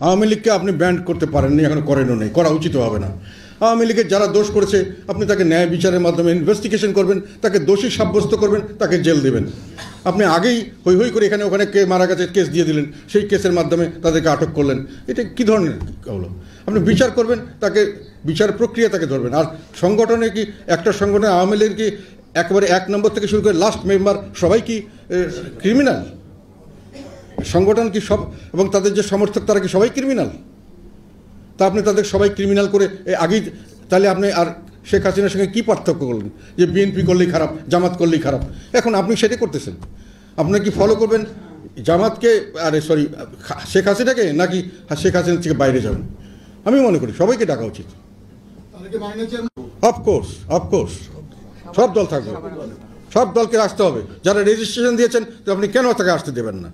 আওয়ামী লীগকে আপনি ব্যান্ড করতে পারেননি, এখন করেনও নেই, করা উচিত হবে না। আওয়ামী লীগের যারা দোষ করেছে আপনি তাকে ন্যায় বিচারের মাধ্যমে ইনভেস্টিগেশন করবেন, তাকে দোষী সাব্যস্ত করবেন, তাকে জেল দেবেন। আপনি আগেই হই হই করে এখানে ওখানে কে মারা গেছে কেস দিয়ে দিলেন, সেই কেসের মাধ্যমে তাদেরকে আটক করলেন। এটা কী ধরনের হলো? আপনি বিচার করবেন, তাকে বিচার প্রক্রিয়া তাকে ধরবেন। আর সংগঠনে কি একটা সংগঠনে আওয়ামী লীগের কি একেবারে 1 নম্বর থেকে শুরু করে লাস্ট মেম্বার সবাই কি ক্রিমিনাল? সংগঠন কি সব এবং তাদের যে সমর্থক তারা কি সবাই ক্রিমিনাল? তা আপনি তাদের সবাই ক্রিমিনাল করে আগেই তাহলে আপনি আর শেখ হাসিনার সঙ্গে কী পার্থক্য করলেন যে বিএনপি করলেই খারাপ, জামাত করলেই খারাপ? এখন আপনি সেটাই করতেছেন। আপনি কি ফলো করবেন জামাতকে, শেখ হাসিনাকে, নাকি শেখ হাসিনা থেকে বাইরে যাবেন? আমি মনে করি সবাইকে ডাকা উচিত। অফকোর্স সব দল থাকবে, সব দলকে আসতে হবে। যারা রেজিস্ট্রেশন দিয়েছেন তো আপনি কেন তাকে আসতে দেবেন না?